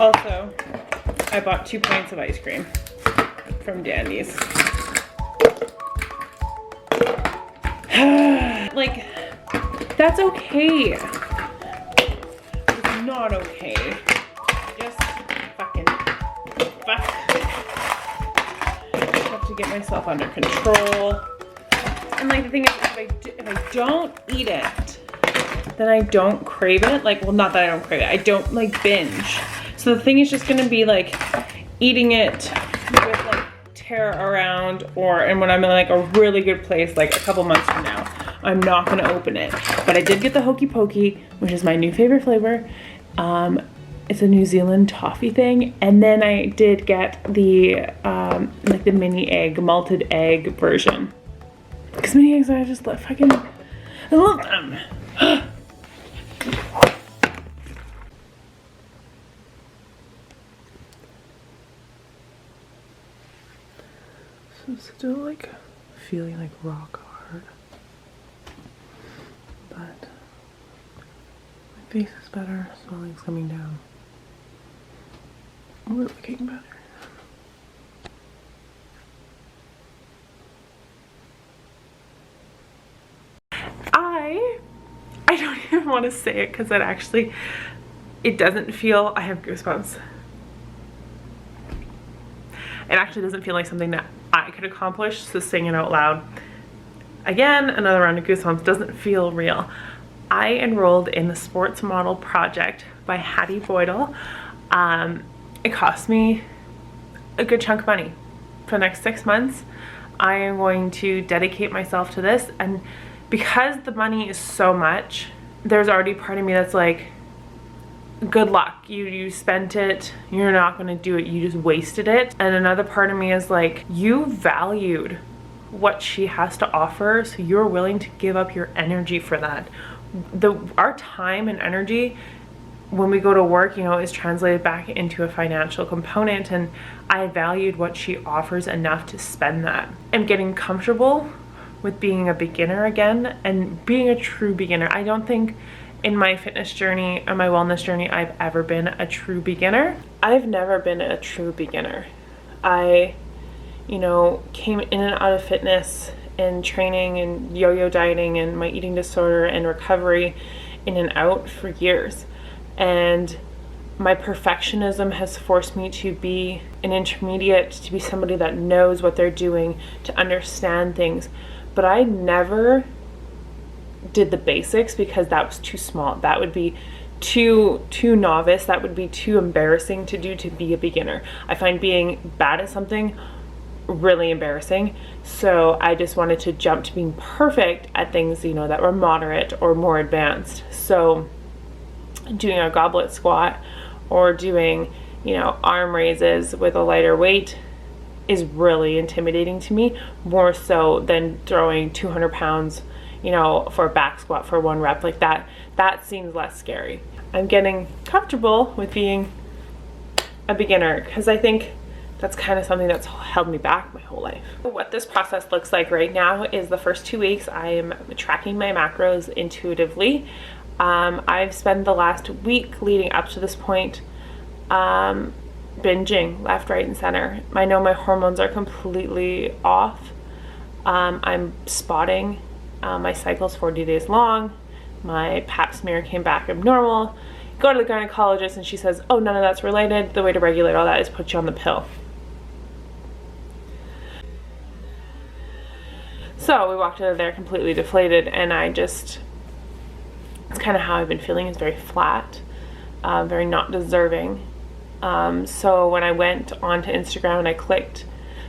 Also, I bought 2 pints of ice cream from Dandy's. Like, that's okay. It's not okay. Just fucking fuck. I have to get myself under control. And like the thing is, if I don't eat it, then I don't crave it. Like, well, not that I don't crave it. I don't like binge. So the thing is just gonna be like eating it with like tear around, and when I'm in like a really good place, like a couple months from now, I'm not gonna open it. But I did get the Hokey Pokey, which is my new favorite flavor. It's a New Zealand toffee thing. And then I did get the like the mini egg, malted egg version. Because mini eggs, I just fucking, I love them. So I'm still like feeling like rock hard, but my face is better, swelling's coming down. We're looking better. I don't even want to say it because it doesn't feel, I have goosebumps. It actually doesn't feel like something that I could accomplish, so saying it out loud, again, another round of goosebumps, doesn't feel real. I enrolled in the Sports Model Project by Hattie Boydle. It cost me a good chunk of money. For the next 6 months, I am going to dedicate myself to this, and because the money is so much, there's already part of me that's like, good luck, you spent it, you're not going to do it, you just wasted it. And another part of me is like, you valued what she has to offer, so you're willing to give up your energy for that. Our time and energy when we go to work, you know, is translated back into a financial component, and I valued what she offers enough to spend that. I'm getting comfortable with being a beginner again and being a true beginner. I don't think in my fitness journey or my wellness journey I've ever been a true beginner. I've never been a true beginner. I, you know, came in and out of fitness and training and yo-yo dieting and my eating disorder and recovery in and out for years. And my perfectionism has forced me to be an intermediate, to be somebody that knows what they're doing, to understand things. But I never did the basics because that was too small. That would be too novice. That would be too embarrassing to do, to be a beginner. I find being bad at something really embarrassing. So I just wanted to jump to being perfect at things, you know, that were moderate or more advanced. So doing a goblet squat or doing, you know, arm raises with a lighter weight is really intimidating to me, more so than throwing 200 pounds, you know, for a back squat for 1 rep. Like that seems less scary. I'm getting comfortable with being a beginner because I think that's kind of something that's held me back my whole life. What this process looks like right now is the first 2 weeks I am tracking my macros intuitively. I've spent the last week leading up to this point binging left, right, and center. I know my hormones are completely off. I'm spotting my cycle's 40 days long. My pap smear came back abnormal. Go to the gynecologist and she says, oh, none of that's related. The way to regulate all that is put you on the pill. So we walked out of there completely deflated, and it's kind of how I've been feeling, is very flat, very not deserving. So when I went onto Instagram and I clicked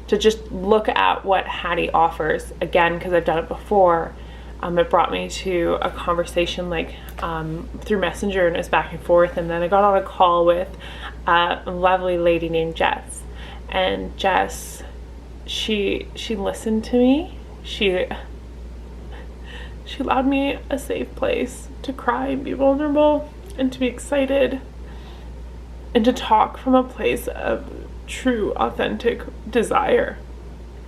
to just look at what Hattie offers, again, because I've done it before, it brought me to a conversation like through Messenger, and it was back and forth, and then I got on a call with a lovely lady named Jess. And Jess, she listened to me. She allowed me a safe place to cry and be vulnerable and to be excited and to talk from a place of true, authentic desire.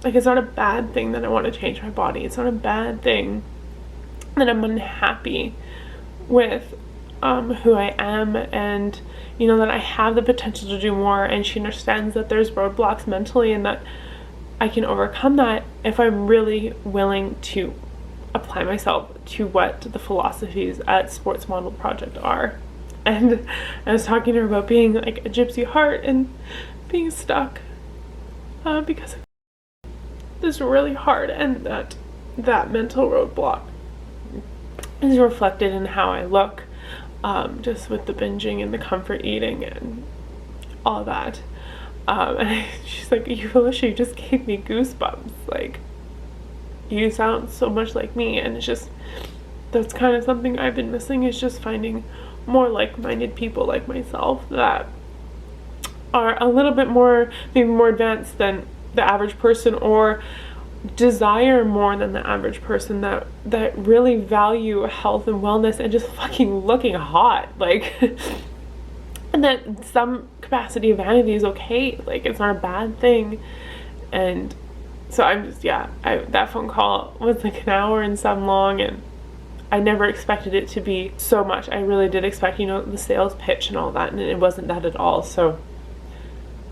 Like, it's not a bad thing that I want to change my body. It's not a bad thing that I'm unhappy with who I am, and you know, that I have the potential to do more, and she understands that there's roadblocks mentally and that I can overcome that if I'm really willing to apply myself to what the philosophies at Sports Model Project are. And I was talking to her about being like a gypsy heart and being stuck because this is really hard, and that mental roadblock is reflected in how I look, just with the binging and the comfort eating and all that. And she's like, Felicia, you just gave me goosebumps. Like, you sound so much like me. And it's just, that's kind of something I've been missing, is just finding more like-minded people like myself that are a little bit more, maybe more advanced than the average person, or desire more than the average person, that really value health and wellness and just fucking looking hot. Like, and that some capacity of vanity is okay. Like, it's not a bad thing. And so I'm just, yeah, that phone call was like an hour and some long, and I never expected it to be so much. I really did expect, you know, the sales pitch and all that, and it wasn't that at all. So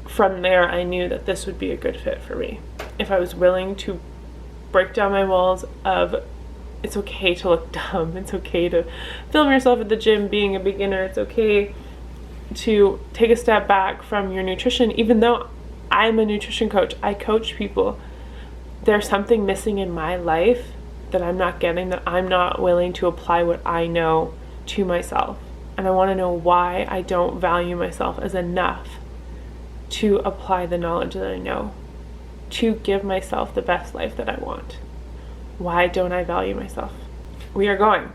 from there, I knew that this would be a good fit for me. If I was willing to break down my walls of, it's okay to look dumb, it's okay to film yourself at the gym being a beginner, it's okay to take a step back from your nutrition. Even though I'm a nutrition coach, I coach people, there's something missing in my life that I'm not getting, that I'm not willing to apply what I know to myself. And I want to know why I don't value myself as enough to apply the knowledge that I know, to give myself the best life that I want. Why don't I value myself? We are going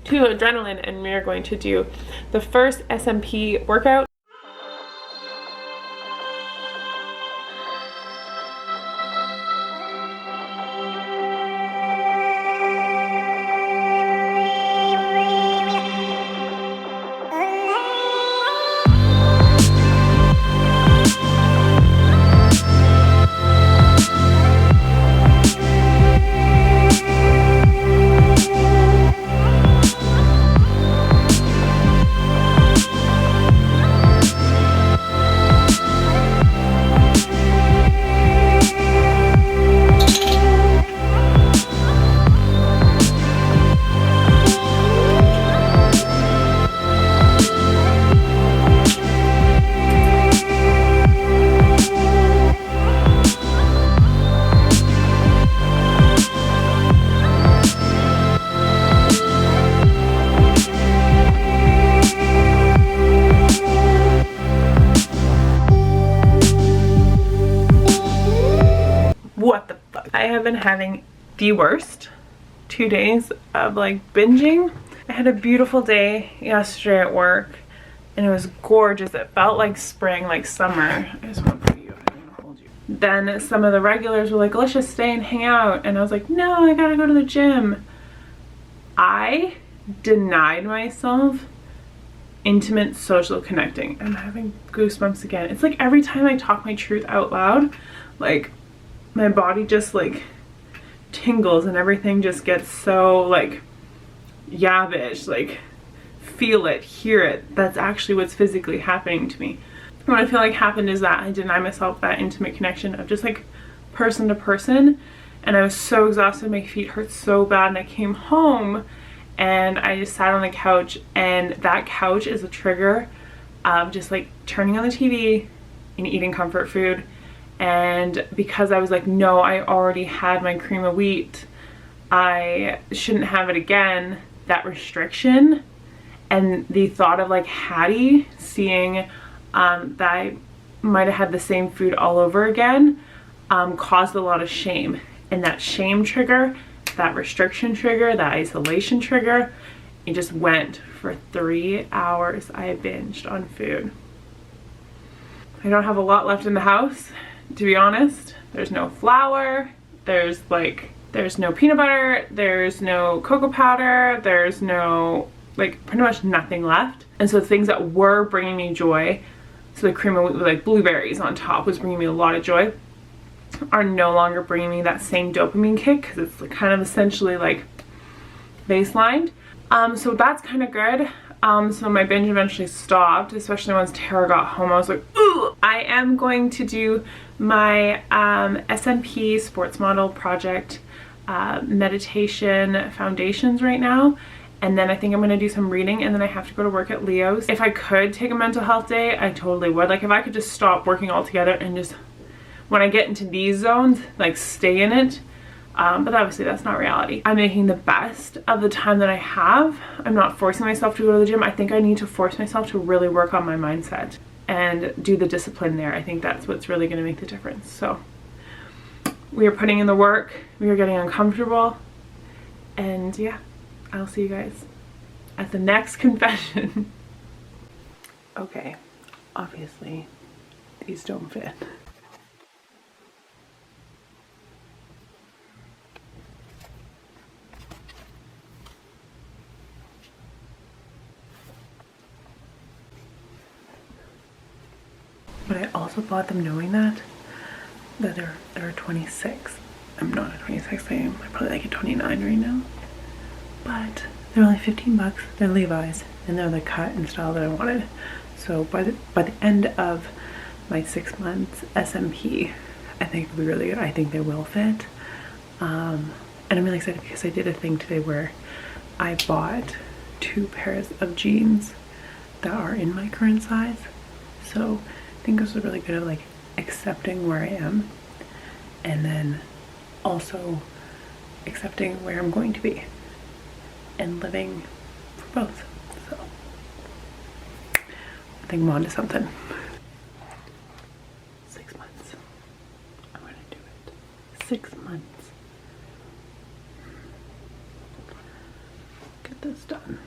to adrenaline, and we are going to do the first SMP workout. What the fuck? I have been having the worst 2 days of like binging. I had a beautiful day yesterday at work, and it was gorgeous. It felt like spring, like summer. I just want to put you, I don't want to hold you. Then some of the regulars were like, let's just stay and hang out. And I was like, no, I gotta go to the gym. I denied myself intimate social connecting. I'm having goosebumps again. It's like every time I talk my truth out loud, like my body just like tingles and everything just gets so like yavish, like feel it, hear it. That's actually what's physically happening to me. What I feel like happened is that I deny myself that intimate connection of just like person to person, and I was so exhausted, my feet hurt so bad, and I came home and I just sat on the couch, and that couch is a trigger of just like turning on the TV and eating comfort food. And because I was like, no, I already had my cream of wheat, I shouldn't have it again, that restriction and the thought of like Hattie seeing that I might have had the same food all over again caused a lot of shame. And that shame trigger, that restriction trigger, that isolation trigger, it just went for 3 hours. I binged on food. I don't have a lot left in the house, to be honest. There's no flour, there's no peanut butter, there's no cocoa powder, there's no, like, pretty much nothing left. And so things that were bringing me joy, so the cream of wheat with like blueberries on top was bringing me a lot of joy, are no longer bringing me that same dopamine kick, because it's kind of essentially like baselined. So that's kind of good. So my binge eventually stopped, especially once Tara got home. I was like, ooh! I am going to do my SMP sports model project meditation foundations right now. And then I think I'm going to do some reading, and then I have to go to work at Leo's. If I could take a mental health day, I totally would. Like if I could just stop working altogether and just, when I get into these zones, like stay in it. But obviously that's not reality. I'm making the best of the time that I have. I'm not forcing myself to go to the gym. I think I need to force myself to really work on my mindset and do the discipline there. I think that's what's really going to make the difference. So we are putting in the work. We are getting uncomfortable. And yeah, I'll see you guys at the next confession. Okay, obviously these don't fit. But I also bought them knowing that they're 26. I'm not a 26, I'm probably like a 29 right now. But they're only 15 bucks. They're Levi's, and they're the cut and style that I wanted. So by the end of my 6 months SMP, I think it'll be really good. I think they will fit. And I'm really excited because I did a thing today where I bought 2 pairs of jeans that are in my current size. So I think this is really good at like accepting where I am, and then also accepting where I'm going to be and living for both. So I think I'm on to something. 6 months. I'm gonna do it. 6 months. Get this done.